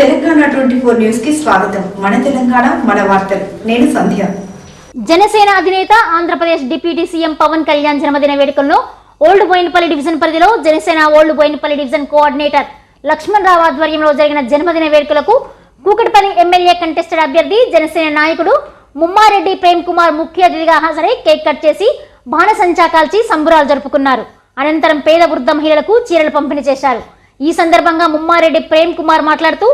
Telangana 24 news కి స్వాగతం. మన తెలంగాణ మన వార్తలు. నేను సంధ్య. జనసేన అధినేత ఆంధ్రప్రదేశ్ డిప్యూటీ సీఎం పవన్ కళ్యాణ్ జన్మదిన వేడుకల్లో ఓల్డ్ బోయినపల్లి డివిజన్ పరిధిలో Janasena old Boinapalli division coordinator Lakshman Rao ఆధ్వర్యంలో జరిగిన జన్మదిన వేడుకలకు కూకట్పల్లి ఎమ్మెల్యే కంటెస్టెడ్ అభ్యర్థి జనసేన నాయకుడు ముమ్మారెడ్డి ప్రేమ్ కుమార్ ముఖ్య అతిథిగా హాజరై కేక్ కట్ చేసి బాణసంచా కాల్చి సంబురాలు జరుపుకున్నారు. అనంతరం పేద వృద్ధ మహిళలకు చీరలు పంపిణీ చేశారు. ఈ సందర్భంగా ముమ్మారెడ్డి ప్రేమ్ కుమార్ మాట్లాడుతూ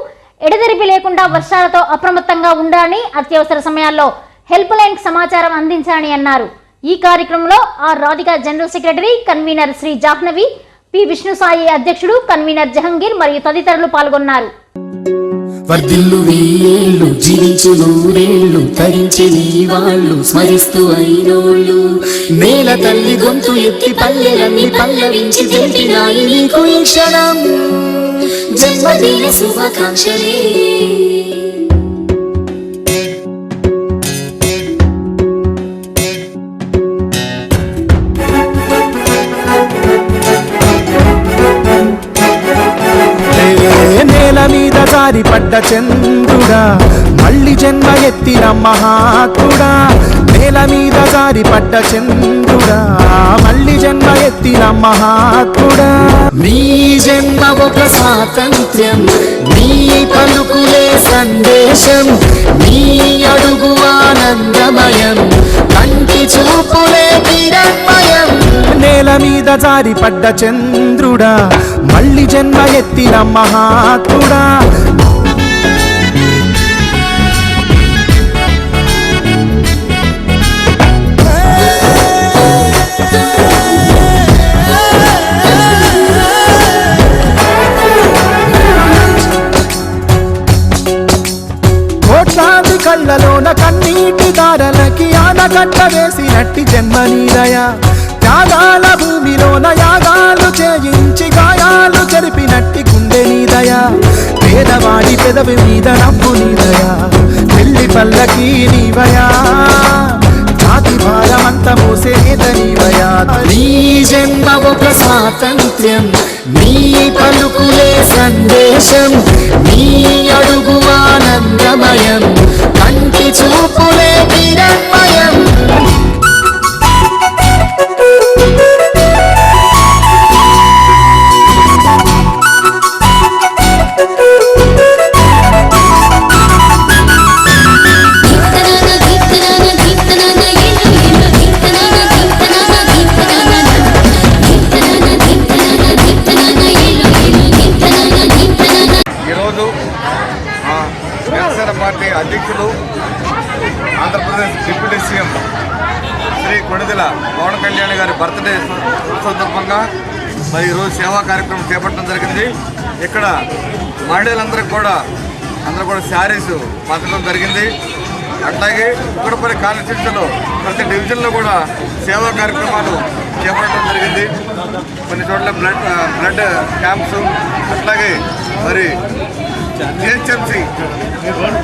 ఎడతెరిపి లేకుండా వర్షాలతో అప్రమత్తంగా ఉండాలని, అత్యవసర సమయాల్లో హెల్ప్ లైన్ సమాచారం అందించాలని అన్నారు. ఈ కార్యక్రమంలో R Radhika general secretary, convener Shri Jahnavi, P Vishnusai అధ్యక్షుడు, కన్వీనర్ జహంగీర్ మరియు తదితరులు పాల్గొన్నారు. వర్ధిల్లు వీళ్ళు జీవించు నూరేళ్ళు తరించి నీ వాళ్ళు స్మరిస్తూ అయినోళ్ళు నేల తల్లి గొంతు ఎత్తి పల్లెలన్నీ పల్లవించి తెలిపినాయి నీకు ఈ క్షణం జన్మదిన శుభాకాంక్షలే. మీద జారి పడ్డ చంద్రుడా మళ్ళీ జన్మ ఎత్తిన మహాత్ముడా, నేల మీద జారి పడ్డ చంద్రుడా మళ్ళీ జన్మ ఎత్తిన మహాత్ముడా. నీ జన్మ ఒక స్వాతంత్ర్యం, నీ పలుకులే సందేశం, నీ అడుగు ఆనందమయం, కంటి చూపులే కిరణ్మయం. నేల మీద జారి పడ్డ చంద్రుడా మళ్ళీ జన్మ ఎత్తిన మహాత్ముడా. కోట్లాది కళ్ళలోన కన్నీటి దారలకి ఆనకట్ట వేసినట్టి జన్మ నీదయ, త్యాగాల భూమిలోన యాగాలు చేయించి గాయాలు చెరిపినట్టి గుండె నీదయ, పేదవాడి పెదవి మీద నవ్వు నీదయ, పెళ్లి పల్లకి నీవయా, జాతి భారమంత మోసేద నీవయా. నీ జన్మ ఒక స్వాతంత్ర్యం, నీ పలుకులే సందేశం, నీ అడుగు ఆనందమయం, కంటి చూపులే కిరణ్మయం. పార్టీ అధ్యక్షులు ఆంధ్రప్రదేశ్ డిప్యూటీ సీఎం శ్రీ కొణిదెల పవన్ కళ్యాణ్ గారి బర్త్డే సందర్భంగా మరి ఈరోజు సేవా కార్యక్రమం చేపట్టడం జరిగింది. ఇక్కడ మహిళలందరికీ కూడా శారీస్ పంచడం జరిగింది. అట్లాగే కూకట్పల్లి కాన్స్టిట్యూన్సీలో ప్రతి డివిజన్లో కూడా సేవా కార్యక్రమాలు చేపట్టడం జరిగింది. కొన్ని చోట్ల బ్లడ్ క్యాంప్స్, అట్లాగే మరి జిహెచ్ఎంసీ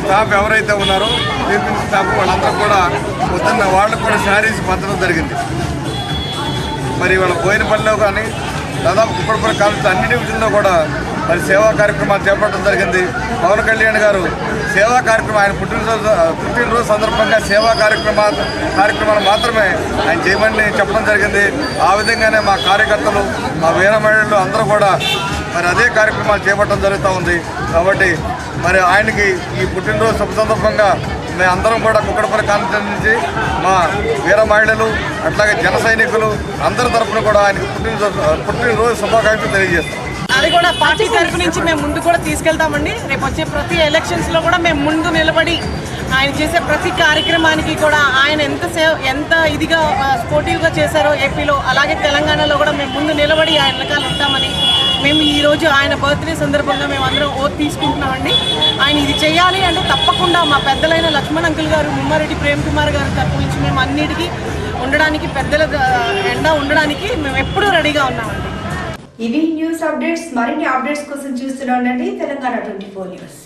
స్టాఫ్ ఎవరైతే ఉన్నారో స్టాఫ్ వాళ్ళందరూ కూడా పొద్దున్న వాళ్ళకు కూడా శారీస్ పంచడం జరిగింది. మరి వాళ్ళ బోయినపల్లిలో కానీ దాదాపు కూకట్పల్లి కాలేజ్ అన్ని డివిజన్లో కూడా మరి సేవా కార్యక్రమాలు చేపట్టడం జరిగింది. పవన్ కళ్యాణ్ గారు సేవా కార్యక్రమం ఆయన పుట్టినరోజు సందర్భంగా సేవా కార్యక్రమాలు మాత్రమే ఆయన చేయమని చెప్పడం జరిగింది. ఆ విధంగానే మా కార్యకర్తలు, మా వీర మహిళలు అందరూ కూడా మరి అదే కార్యక్రమాలు చేపట్టడం జరుగుతూ ఉంది. కాబట్టి మరి ఆయనకి ఈ పుట్టినరోజు శుభ సందర్భంగా మేము అందరం కూడా కూకట్పల్లి కాన్స్టిట్యూన్సీ నుంచి మా వీర మహిళలు అట్లాగే జన సైనికులు అందరి తరఫున కూడా ఆయనకి పుట్టినరోజు శుభాకాంక్షలు తెలియజేస్తాం. అది కూడా పార్టీ తరఫు నుంచి మేము ముందు కూడా తీసుకెళ్తామండి. రేపు వచ్చే ప్రతి ఎలక్షన్స్లో కూడా మేము ముందు నిలబడి ఆయన చేసే ప్రతి కార్యక్రమానికి కూడా ఆయన ఎంత ఇదిగా స్పోర్టివ్గా చేశారో ఏపీలో, అలాగే తెలంగాణలో కూడా మేము ముందు నిలబడి ఆయన వెనకాల ఉంటామని మేము ఈరోజు ఆయన బర్త్డే సందర్భంగా మేము అందరం ఓట్ తీసుకుంటున్నామండి. ఆయన ఇది చేయాలి అంటే తప్పకుండా మా పెద్దలైన లక్ష్మణ్ అంకుల్ గారు, ముమ్మారెడ్డి ప్రేమ్ కుమార్ గారి తరపు నుంచి మేము అన్నిటికీ ఉండడానికి, పెద్దల ఎండా ఉండడానికి మేము ఎప్పుడూ రెడీగా ఉన్నామండి. ఇవి న్యూస్ అప్డేట్స్. మరిన్ని అప్డేట్స్ కోసం చూస్తూనే ఉండండి తెలంగాణ 24 న్యూస్.